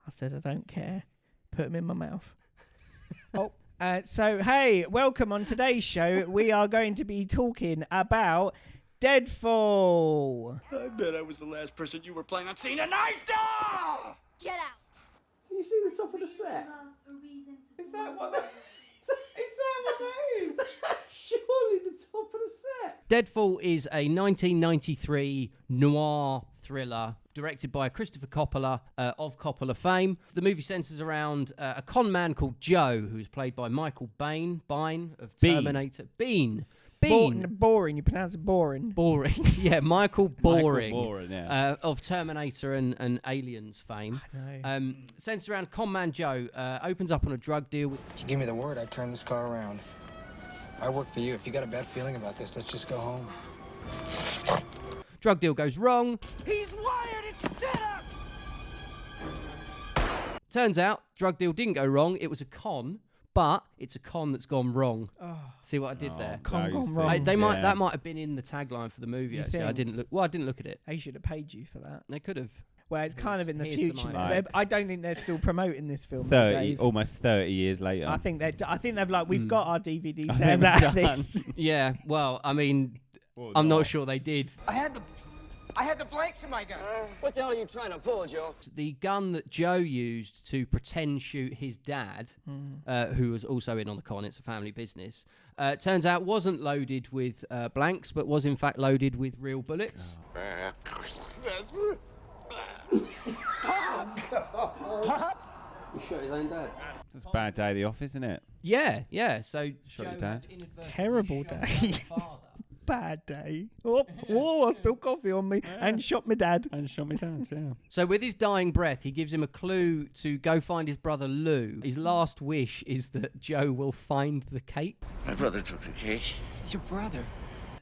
I said, I don't care. Put them in my mouth. So, hey, welcome on today's show. We are going to be talking about Deadfall. I bet I was the last person you were planning on seeing tonight. Ah! Get out! Can you see the top of the set? Is that what that is? Surely the top of the set. Deadfall is a 1993 noir thriller directed by Christopher Coppola of Coppola fame. The movie centres around a con man called Joe, who's played by Michael Bine of Terminator. Bean. Boring. You pronounce it boring. Boring. Yeah, Michael Boring. Yeah. Of Terminator and Aliens fame. I know. Centres around con man Joe, opens up on a drug deal. If you give me the word, I turn this car around. I work for you. If you got a bad feeling about this, let's just go home. Drug deal goes wrong. He's wired. It's set up. Turns out, drug deal didn't go wrong. It was a con, but it's a con that's gone wrong. Oh, See what I did there? con gone wrong. That might have been in the tagline for the movie. You Actually, think? I didn't look. Well, I didn't look at it. they should have paid you for that. They could have. Well, it's kind of in the Here's future. some now. ideas. I don't think they're still promoting this film. 30, Dave. almost 30 years later. I think they've like, we've got our DVD I sales think out we're of done. this. Yeah. Well, I mean, Or I'm not sure they did. I had the blanks in my gun. What the hell are you trying to pull, Joe? The gun that Joe used to pretend shoot his dad, who was also in on the con, it's a family business, turns out wasn't loaded with blanks, but was in fact loaded with real bullets. He shot his own dad. It's a bad day at the office, isn't it? Yeah. So Shot Joe your dad? has inadvertently Terrible shot day. his father. Bad day. I spilled coffee on me and shot my dad. And shot me down, yeah. So with his dying breath, he gives him a clue to go find his brother Lou. His last wish is that Joe will find the cape. My brother took the cake. Your brother.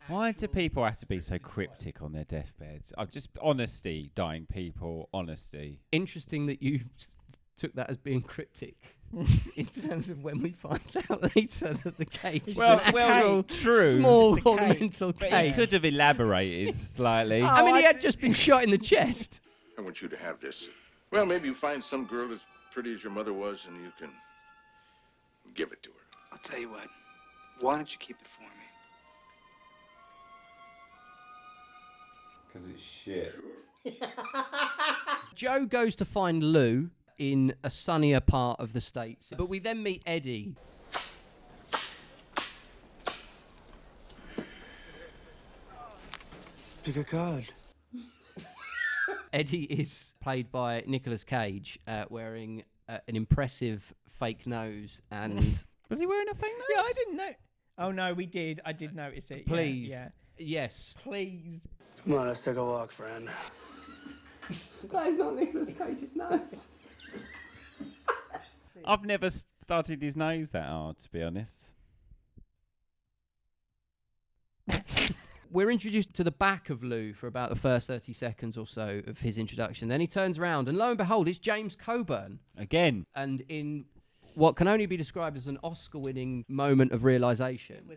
Why do people have to be so cryptic on their deathbeds? Just honesty, dying people, honesty. Interesting that you took that as being cryptic. In terms of when we find out later that the cake is Well, an well, actual true. small Just a cake. ornamental But he cake. could have elaborated slightly. I mean, he I had just been shot in the chest. I want you to have this. Well, maybe you find some girl as pretty as your mother was and you can give it to her. I'll tell you what. Why don't you keep it for me? Because it's shit. Joe goes to find Lou in a sunnier part of the States. But we then meet Eddie. Pick a card. Eddie is played by Nicolas Cage, wearing an impressive fake nose and... Was he wearing a fake nose? Yeah, I didn't know. Oh, no, we did. I did notice it. Please. Yeah. Yes. Please. Come on, let's take a walk, friend. That is not Nicolas Cage's nose. I've never studied his nose that hard, to be honest. We're introduced to the back of Lou for about the first 30 seconds or so of his introduction. Then he turns around and lo and behold, it's James Coburn. Again. And in what can only be described as an Oscar-winning moment of realisation.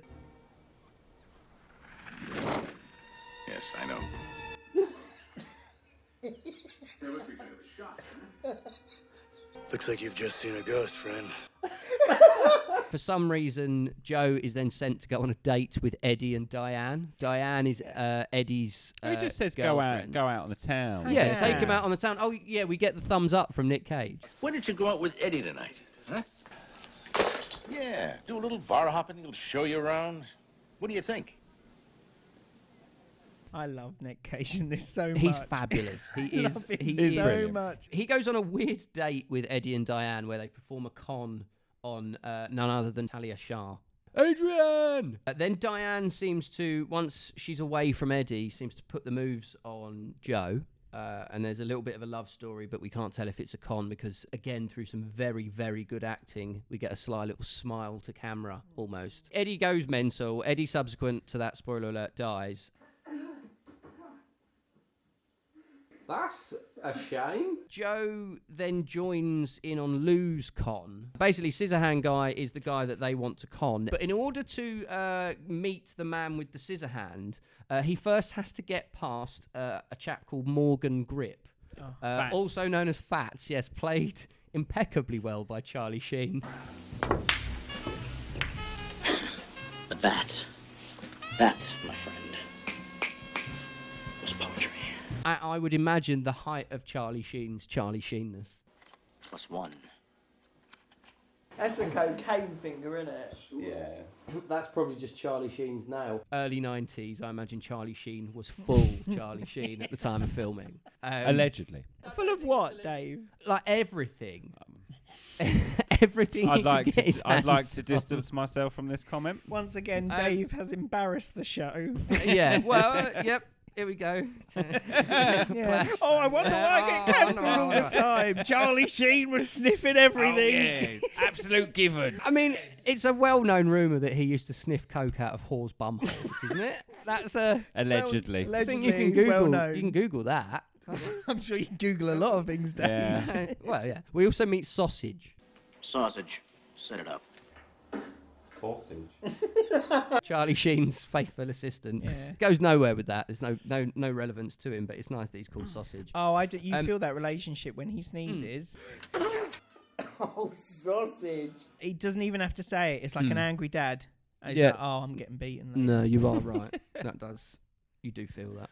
Yes, I know. That must be kind of a shock, huh? Looks like you've just seen a ghost, friend. For some reason, Joe is then sent to go on a date with Eddie and Diane. Diane is Eddie's He just says girlfriend. go out on the town. Yeah, Yeah. take him out on the town. Oh, yeah, we get the thumbs up from Nic Cage. Why don't you go out with Eddie tonight? Huh? Yeah, do a little bar hopping. He'll show you around. What do you think? I love Nic Cage in this so much. He's fabulous. He is. Love him He so is brilliant. much. He goes on a weird date with Eddie and Diane where they perform a con on none other than Talia Shah. Adrian! Then Diane seems to, once she's away from Eddie, seems to put the moves on Joe. And there's a little bit of a love story, but we can't tell if it's a con because, again, through some very, very good acting, we get a sly little smile to camera, almost. Eddie goes mental. Eddie, subsequent to that, spoiler alert, dies. That's a shame. Joe then joins in on Lou's con. Basically, Scissorhand guy is the guy that they want to con. But in order to meet the man with the scissor hand, he first has to get past a chap called Morgan Grip. Fats. Also known as Fats, yes, played impeccably well by Charlie Sheen. But that, my friend, was poetry. I would imagine the height of Charlie Sheen's Charlie Sheenness. +1. That's a cocaine finger, isn't it? Yeah. That's probably just Charlie Sheen's nail. Early 90s, I imagine Charlie Sheen was full Charlie Sheen at the time of filming. Allegedly. Full of what, Dave? Like everything. Everything. I'd he like could get his I'd like hands to on. distance myself from this comment. Once again, Dave has embarrassed the show. Yeah, well, yep. Here we go. Yeah. Oh, I wonder why I get cancelled all the time. Charlie Sheen was sniffing everything. Absolute given. I mean, it's a well-known rumour that he used to sniff coke out of whores' bumholes, isn't it? That's a... Allegedly. I think you can Google. well known. You can Google that. I'm sure you can Google a lot of things, Dave. Yeah. Well, yeah. We also meet Sausage. Sausage. Set it up. Sausage. Charlie Sheen's faithful assistant. Yeah. Goes nowhere with that. There's no relevance to him, but it's nice that he's called Sausage. Oh, I do. You feel that relationship when he sneezes. Oh, sausage. He doesn't even have to say it. It's like an angry dad. And he's Yeah. like, oh, I'm getting beaten. later." No, you are right. That does. You do feel that.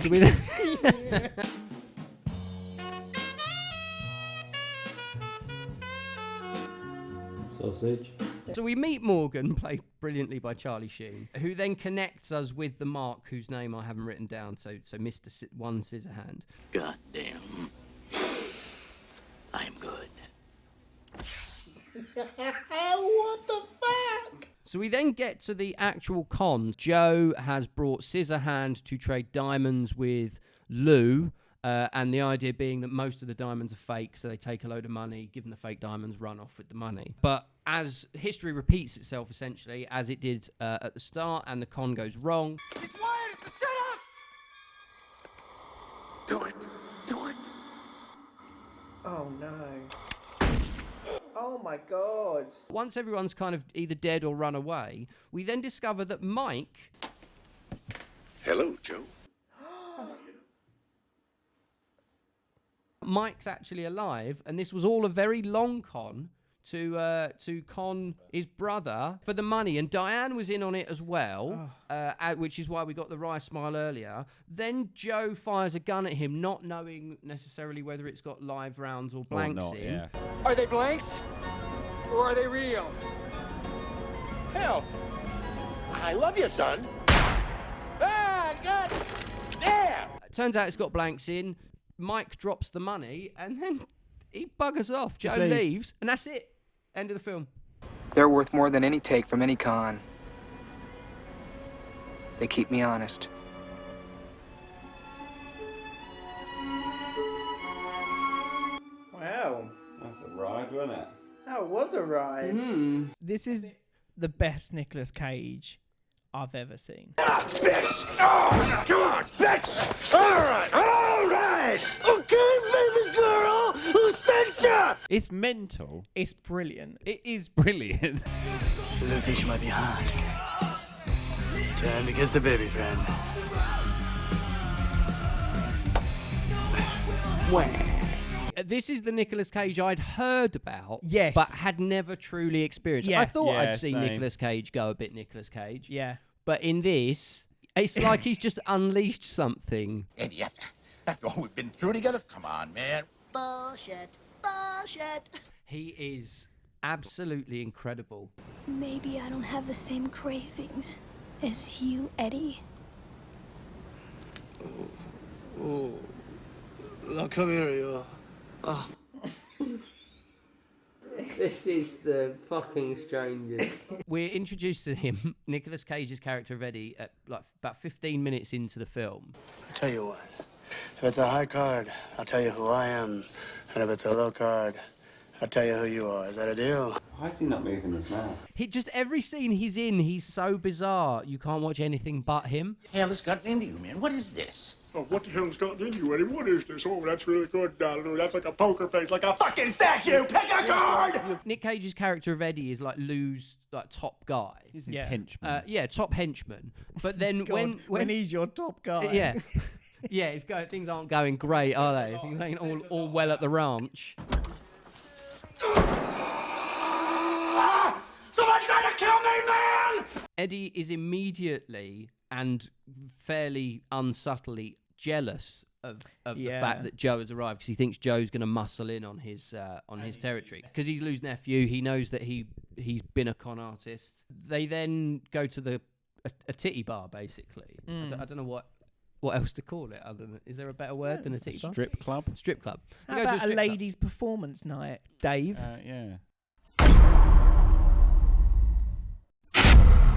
Do we then- Sausage. So we meet Morgan, played brilliantly by Charlie Sheen, who then connects us with the Mark, whose name I haven't written down. So Mr. One Scissorhand. Goddamn. I'm good. What the fuck? So we then get to the actual con. Joe has brought Scissorhand to trade diamonds with Lou, and the idea being that most of the diamonds are fake, so they take a load of money, give them the fake diamonds, run off with the money. But as history repeats itself, essentially, as it did at the start, and the con goes wrong, It's wired! It's a setup! Do it. Do it. Oh no. Oh my god. once everyone's kind of either dead or run away, we then discover that Mike... Hello, Joe. Mike's actually alive, and this was all a very long con to con his brother for the money, and Diane was in on it as well, which is why we got the wry smile earlier. Then Joe fires a gun at him, not knowing necessarily whether it's got live rounds or blanks not, in. yeah. Are they blanks? Or are they real? Hell, I love you, son. Ah, God damn! Turns out it's got blanks in. Mike drops the money, and then he buggers off. Joe leaves. leaves, and that's it. End of the film. They're worth more than any take from any con. They keep me honest. Wow. That's a ride, wasn't it? That was a ride. This is the best Nicolas Cage I've ever seen. Bitch! Oh, come on, bitch! All right! Okay, baby girl, who sent ya? It's mental. It's brilliant. It is brilliant. Lou thinks she might be hot. Time to kiss the baby friend. This is the Nicolas Cage I'd heard about, Yes. but had never truly experienced. Yeah. I thought Yeah, I'd seen same. Nicolas Cage go a bit Nicolas Cage, Yeah. but in this, it's like he's just unleashed something. Eddie, after all we've been through together, come on, man. Bullshit. Bullshit. He is absolutely incredible. Maybe I don't have the same cravings as you, Eddie. Now come here, you. This is the fucking strangest. We're introduced to him, Nicolas Cage's character of Eddie, at like about 15 minutes into the film. I'll tell you what. If it's a high card, I'll tell you who I am. And if it's a low card, I'll tell you who you are. Is that a deal? Why is he not moving his mouth? He just every scene he's in, he's so bizarre. You can't watch anything but him. Hell has gotten into you, man. What is this? Oh, what the hell's gotten into you, Eddie? What is this? Oh, that's really good, Lou. That's like a poker face, like a fucking statue. Pick a card! Nick Cage's character of Eddie is like Lou's like top guy. He's his henchman. Yeah, top henchman. But then God, when he's your top guy. yeah. Yeah, things aren't going great, are they? Things ain't all well at the ranch. Someone's trying to kill me, man! Eddie is immediately and fairly unsubtly jealous of the fact that Joe has arrived, because he thinks Joe's going to muscle in on his territory. Because he's Lou's nephew, he knows that he's been a con artist. They then go to a titty bar, basically. I don't know what else to call it. Other than, is there a better word than a titty bar? Strip club. Strip club. How about a ladies' performance night, Dave? Yeah.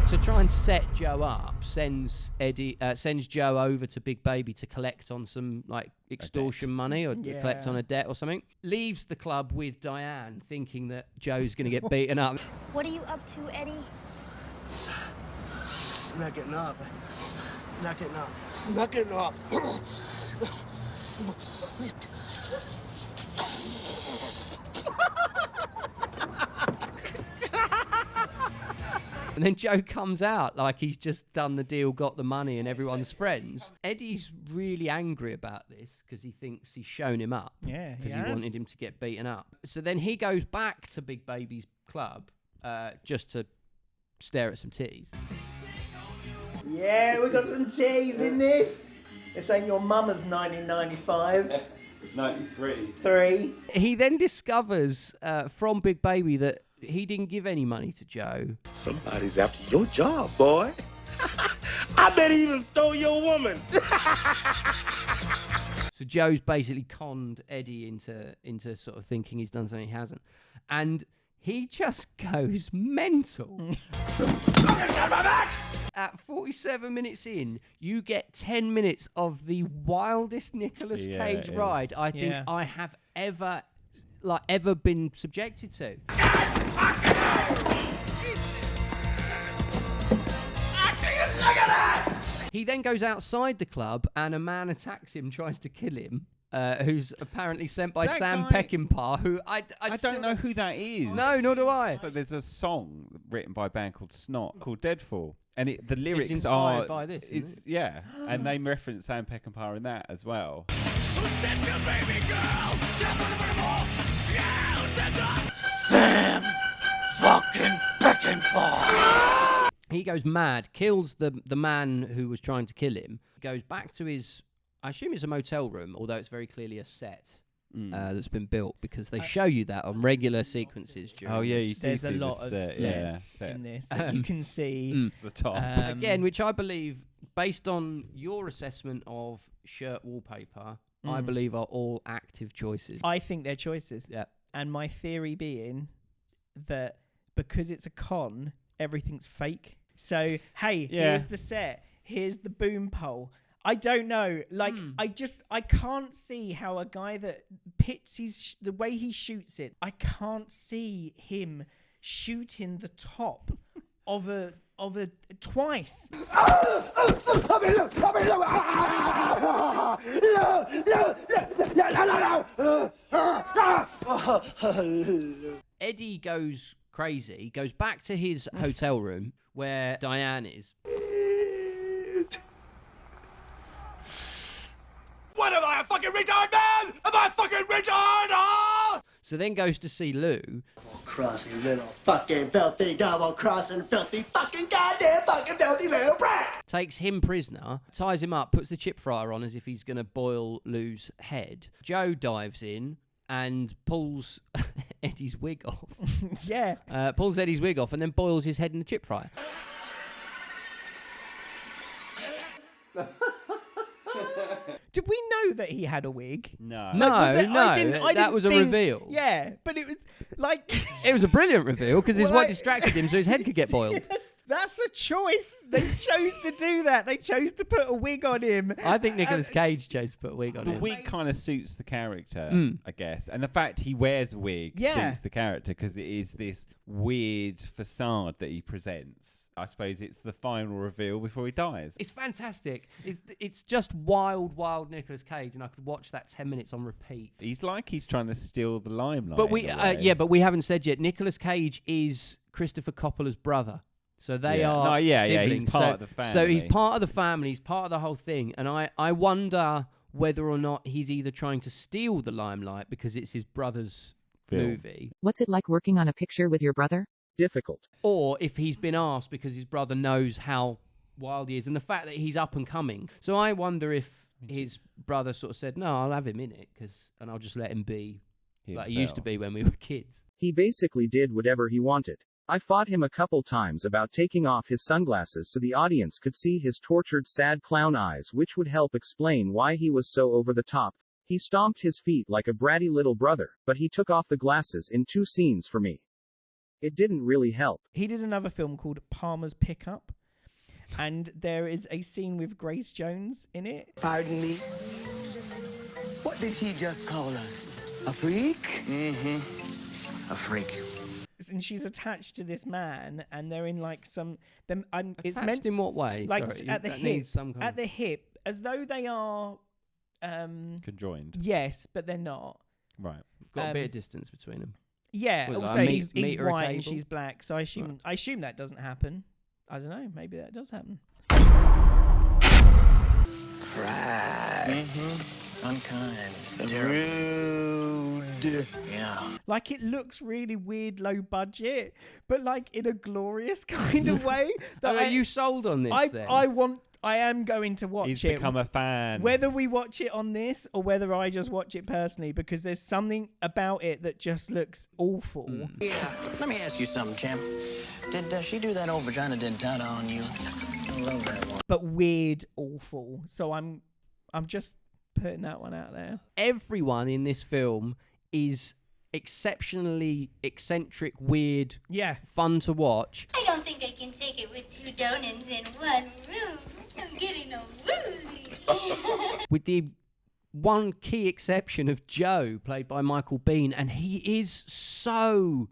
To try and set Joe up, sends Joe over to Big Baby to collect on some like extortion money or collect on a debt or something. Leaves the club with Diane, thinking that Joe's going to get beaten up. What are you up to, Eddie? I'm not getting off. Not getting off. And then Joe comes out like he's just done the deal, got the money, and everyone's friends. Eddie's really angry about this because he thinks he's shown him up. Yeah, because he wanted him to get beaten up. So then he goes back to Big Baby's club just to stare at some titties. Yeah, we got some titties in this. This ain't your mama's 1995. 93. 3. He then discovers from Big Baby that he didn't give any money to Joe. Somebody's after your job, boy. I bet he even stole your woman. So Joe's basically conned Eddie into sort of thinking he's done something he hasn't. And he just goes mental. At 47 minutes in, you get 10 minutes of the wildest Nicolas Cage ride I think I have ever been subjected to. He then goes outside the club and a man attacks him, tries to kill him, who's apparently sent by Sam Peckinpah, who I don't know who that is. No, nor do I. So there's a song written by a band called Snot called Deadfall, and the lyrics inspired are by this, isn't it? Yeah, and they reference Sam Peckinpah in that as well. Sam fucking Peckinpah. He goes mad, kills the man who was trying to kill him, goes back to his, I assume it's a motel room, although it's very clearly a set that's been built, because they show you that on regular sequences. There's a lot of sets in this that you can see. The top. Again, which I believe, based on your assessment of shirt wallpaper, I believe are all active choices. I think they're choices. Yeah. And my theory being that because it's a con, everything's fake. So, hey, here's the set. Here's the boom pole. I don't know. Like, I can't see how a guy that pits the way he shoots it, I can't see him shooting the top of a twice. Eddie goes crazy, goes back to his hotel room where Diane is. What am I, a fucking retard, man? Am I a fucking retard, huh? So then goes to see Lou. Crossing little fucking filthy double crossing filthy fucking goddamn fucking filthy little brat. Takes him prisoner, ties him up, puts the chip fryer on as if he's going to boil Lou's head. Joe dives in and pulls Eddie's wig off. Pulls Eddie's wig off and then boils his head in the chip fryer. Did we know that he had a wig? No. That was a reveal. Yeah, but it was like... It was a brilliant reveal because his wife distracted him so his head could get boiled. Yes, that's a choice. They chose to do that. They chose to put a wig on him. I think Nicolas Cage chose to put a wig on him. The wig kind of suits the character, I guess. And the fact he wears a wig suits the character because it is this weird facade that he presents. I suppose it's the final reveal before he dies. It's fantastic. It's just wild Nicolas Cage, and I could watch that 10 minutes on repeat. He's trying to steal the limelight. But we haven't said yet. Nicolas Cage is Christopher Coppola's brother. So they are siblings. He's part of the family. So he's part of the family. He's part of the whole thing. And I wonder whether or not he's either trying to steal the limelight because it's his brother's movie. What's it like working on a picture with your brother? Difficult. Or if he's been asked because his brother knows how wild he is and the fact that he's up and coming. So I wonder if his brother sort of said, no, I'll have him in it and I'll just let him be like he used to be when we were kids. He basically did whatever he wanted. I fought him a couple times about taking off his sunglasses so the audience could see his tortured sad clown eyes, which would help explain why he was so over the top. He stomped his feet like a bratty little brother, but he took off the glasses in 2 scenes for me. It didn't really help. He did another film called Palmer's Pickup, and there is a scene with Grace Jones in it. Pardon me? What did he just call us? A freak? Mm-hmm. A freak. And she's attached to this man, and they're in like some. It's Attached meant in what way? Like Sorry, at the that hip. needs some kind At the hip, as though they are. Conjoined. Yes, but they're not. Right. Got a bit of distance between them. Yeah. Well, Also, like he's meter white and cable? she's black, so I assume that doesn't happen. I don't know. Maybe that does happen. Mm-hmm. Unkind. Rude. Yeah. Like, it looks really weird, low budget, but like in a glorious kind of way. Are you sold on this then? I am going to watch He's it. become a fan. Whether we watch it on this or whether I just watch it personally, because there's something about it that just looks awful. Yeah. Let me ask you something, champ. Did she do that old vagina dentata on you? I love that one. But weird, awful. So I'm just putting that one out there. Everyone in this film is exceptionally eccentric, weird, fun to watch. I don't think I can take it with 2 donuts in one room. I'm getting a woozy. With the one key exception of Joe, played by Michael Biehn, and he is so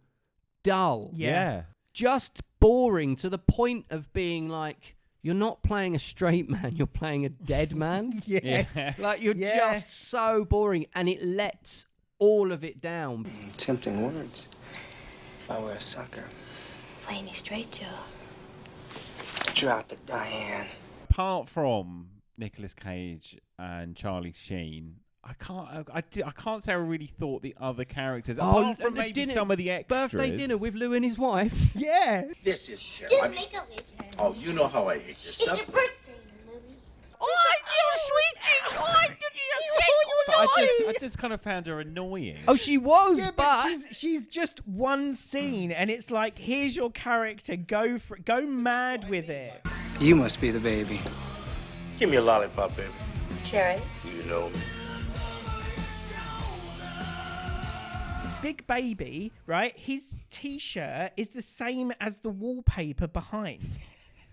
dull. Yeah. Just boring to the point of being like, you're not playing a straight man, you're playing a dead man. Yes. Yeah. Like, you're just so boring, and it lets all of it down. Tempting words. If I were a sucker. Playing you straight, Joe. Drop it, Diane. Apart from Nicolas Cage and Charlie Sheen, I can't say I really thought the other characters, apart from maybe some of the extras. Birthday dinner with Lou and his wife. Yeah. This is terrible. Just make a wish. Oh, you know how I hate this It's stuff. your birthday, Lily. Oh, you sweet cheeks! Why did But I just kind of found her annoying. Oh, she was, Yeah, but she's just one scene, and it's like, here's your character, go mad with it. You must be the baby. Give me a lollipop, baby. Cherry. You know me. Big Baby, right? His t-shirt is the same as the wallpaper behind,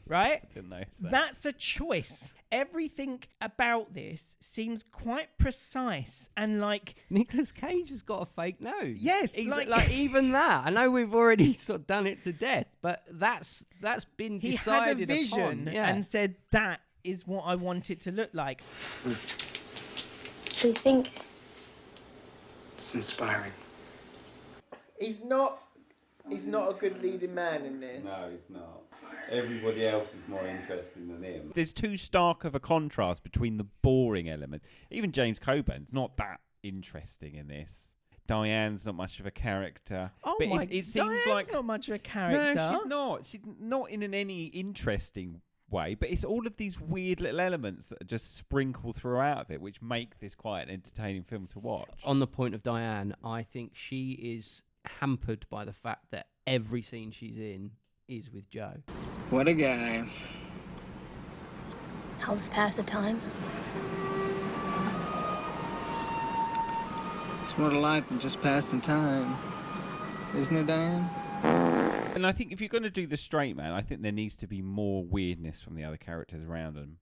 right? Didn't notice that. That's a choice. Everything about this seems quite precise and like... Nicolas Cage has got a fake nose. Yes, He's like even that. I know we've already sort of done it to death, but that's been he decided had a vision upon. Yeah. and said, that is what I want it to look like. Do you think... It's inspiring. He's not a good leading man in this. No, he's not. Everybody else is more interesting than him. There's too stark of a contrast between the boring element. Even James Coburn's not that interesting in this. Diane's not much of a character. Oh but my, it seems Diane's like not much of a character. No, she's not. She's not in any interesting way, but it's all of these weird little elements that are just sprinkle throughout of it, which make this quite an entertaining film to watch. On the point of Diane, I think she is hampered by the fact that every scene she's in is with Joe. What a guy. Helps pass the time. It's more to life than just passing time. Isn't there, Diane? And I think if you're going to do the straight man, I think there needs to be more weirdness from the other characters around him.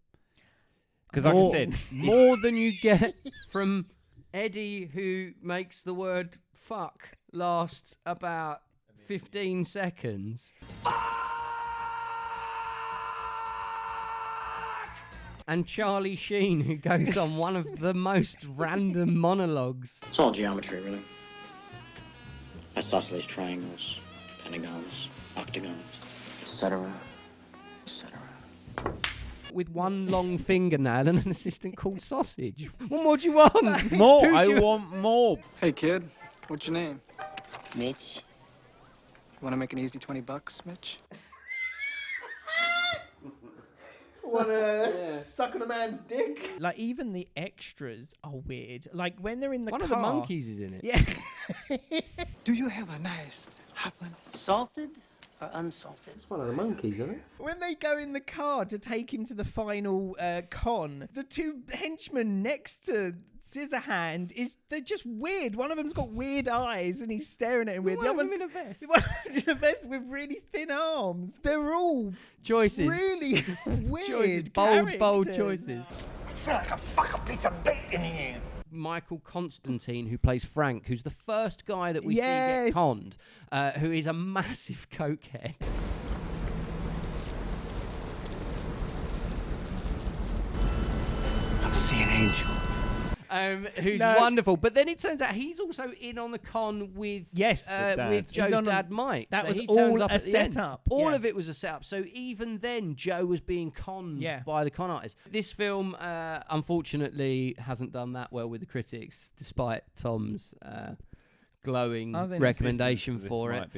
Because like I said... more than you get from Eddie, who makes the word fuck last about 15 seconds. And Charlie Sheen, who goes on one of the most random monologues. It's all geometry, really. Isosceles triangles, pentagons, octagons. etc., etc. With one long fingernail and an assistant called Sausage. What more do you want? More. I want more. Hey, kid. What's your name? Mitch. Want to make an easy $20, Mitch? Wanna suck on a man's dick? Like, even the extras are weird. Like, when they're in the One car... of the monkeys is in it. Yeah. Do you have a nice happen? Salted or unsalted? It's one of the monkeys, isn't it? When they go in the car to take him to the final con, the two henchmen next to Scissorhand they're just weird. One of them's got weird eyes and he's staring at him weird. The other one's in a vest. One of them's in a vest with really thin arms. They're all Choices. really weird. Choices. Bold choices. I feel like a fucking piece of bait in here. Michael Constantine, who plays Frank, who's the first guy that we see get conned, who is a massive cokehead. I'm seeing angels. Who's wonderful. But then it turns out he's also in on the con with with Joe's dad, Mike. That So was he turns all up a at the end. setup. All Yeah. of it was a setup. So even then, Joe was being conned by the con artist. This film, unfortunately, hasn't done that well with the critics, despite Tom's glowing recommendation for it.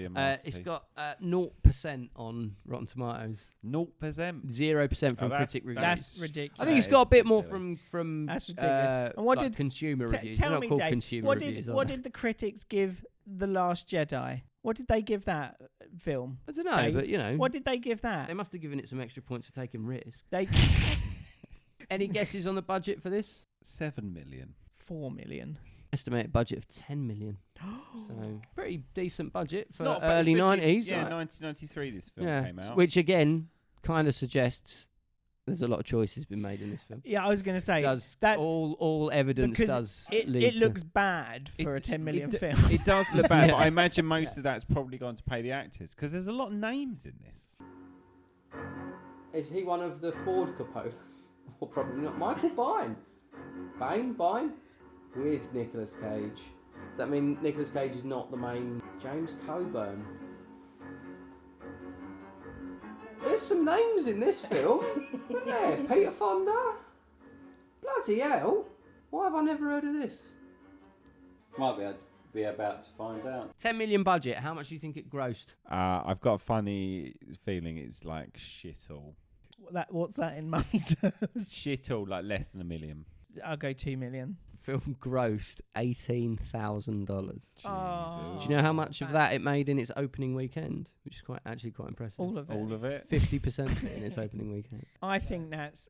It's got 0% on Rotten Tomatoes. 0%? 0% from critic reviews. That's ridiculous. I think it's got a bit more from that's ridiculous. And what like did consumer reviews? Tell They're not me, called Dave, consumer what reviews. what did the critics give The Last Jedi? What did they give that film? I don't know, Dave? but you know, what did they give that? They must have given it some extra points for taking risks. They Any guesses on the budget for this? 7 million. 4 million. Estimated budget of 10 million. So pretty decent budget for not, early 90s. Yeah, like, 1993 this film came out. Which again kind of suggests there's a lot of choices been made in this film. Yeah, I was going to say that's all evidence because does it lead to looks bad for a 10 million film. It does look bad, but I imagine most of that's probably gone to pay the actors because there's a lot of names in this. Is he one of the Ford Coppolas? Or probably not. Michael Bine with Nicolas Cage. Does that mean Nicolas Cage is not the main? James Coburn. There's some names in this film, isn't there? Peter Fonda. Bloody hell! Why have I never heard of this? Might be about to find out. 10 million budget. How much do you think it grossed? I've got a funny feeling it's like shit all. What's that in money terms? Shit all, like less than $1 million. I'll go 2 million. Film grossed $18,000. Oh, do you know how much of that it made in its opening weekend? Which is quite impressive. All of it. All of it? 50% of it in its opening weekend. I think that's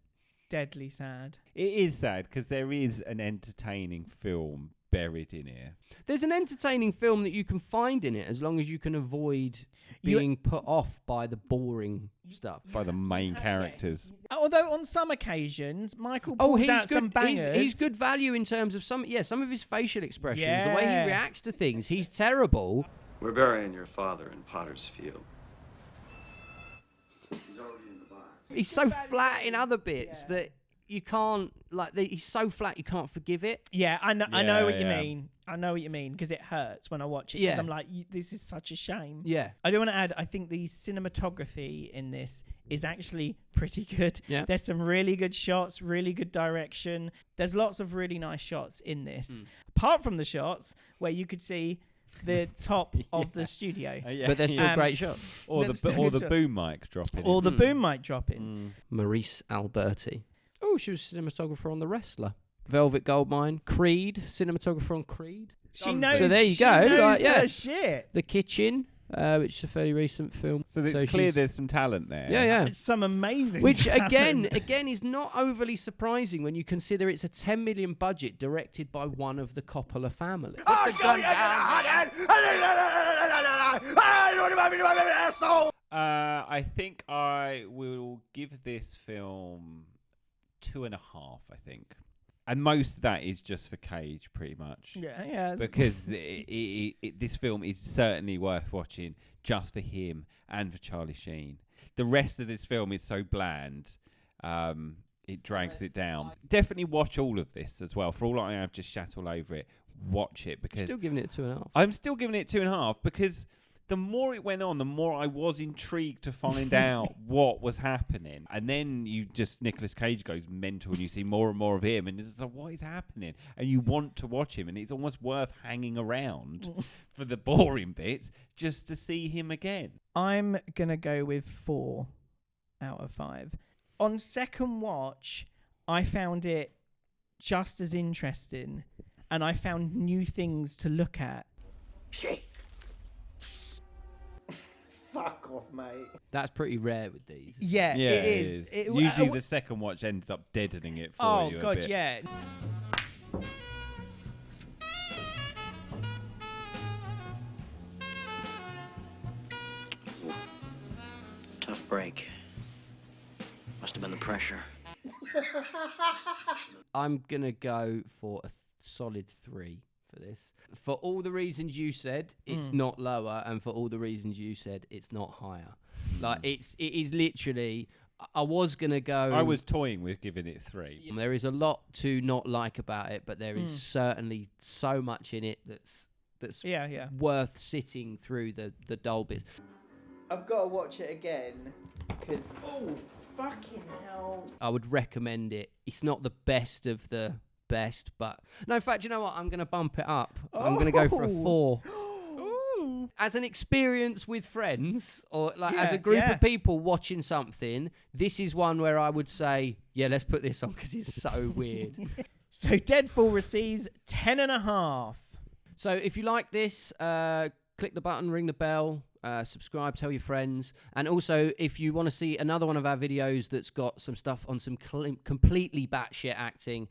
deadly sad. It is sad because there is an entertaining film buried in here. There's an entertaining film that you can find in it as long as you can avoid being put off by the boring stuff. By the main characters. Although on some occasions, Michael pulls out some bangers. He's good value in terms of some of his facial expressions, the way he reacts to things. He's terrible. We're burying your father in Potter's Field. He's already in the box. He's so flat in other bits that you can't he's so flat you can't forgive it. Yeah, I know what you mean. I know what you mean because it hurts when I watch it. Because I'm like, this is such a shame. Yeah. I do want to add, I think the cinematography in this is actually pretty good. Yeah. There's some really good shots, really good direction. There's lots of really nice shots in this. Apart from the shots where you could see the top of the studio. But they're still great shots. Or the boom mic dropping. Or the boom mic dropping. Maurice Alberti. Oh, she was cinematographer on The Wrestler. Velvet Goldmine. Creed. Cinematographer on Creed. She knows. So there you she go. Knows her shit. The Kitchen, which is a fairly recent film. So it's clear there's some talent there. Yeah. It's some amazing Which talent. again is not overly surprising when you consider it's a 10 million budget directed by one of the Coppola family. Put the gun down. I think I will give this film 2.5, I think. And most of that is just for Cage, pretty much. Yeah. Because this film is certainly worth watching just for him and for Charlie Sheen. The rest of this film is so bland, it drags it down. Definitely watch all of this as well. For all I have just shat all over it, watch it because Still giving it 2.5. I'm still giving it 2.5 because the more it went on, the more I was intrigued to find out what was happening. And then Nicolas Cage goes mental and you see more and more of him. And it's like, what is happening? And you want to watch him. And it's almost worth hanging around for the boring bits just to see him again. I'm going to go with 4 out of 5. On second watch, I found it just as interesting. And I found new things to look at. Shake. Fuck off, mate. That's pretty rare with these. Yeah, it is. Usually the second watch ends up deadening it for you. Oh, God, bit. yeah. Tough break. Must have been the pressure. I'm going to go for a solid 3 for this. For all the reasons you said, it's not lower, and for all the reasons you said, it's not higher. Like it is literally. I was gonna go. I was toying with giving it 3. There is a lot to not like about it, but there is certainly so much in it that's worth sitting through the dull bits. I've got to watch it again because fucking hell! I would recommend it. It's not the best of the best, but no, in fact, you know what, I'm gonna bump it up. I'm gonna go for a 4. As an experience with friends or as a group of people watching something, this is one where I would say, yeah, let's put this on because it's so weird. So Deadfall receives 10.5. So if you like this, click the button, ring the bell, subscribe, tell your friends. And also, if you want to see another one of our videos that's got some stuff on some completely batshit acting,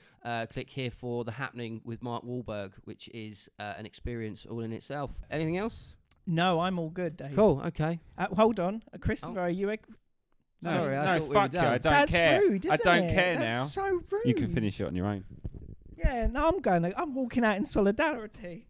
click here for The Happening with Mark Wahlberg, which is an experience all in itself. Anything else? No, I'm all good, Dave. Cool, okay. Hold on. Christopher, are you... No, sorry, no, fuck you. I don't care. Rude, isn't I don't it? care That's now. so rude. You can finish it on your own. Yeah, no, I'm walking out in solidarity.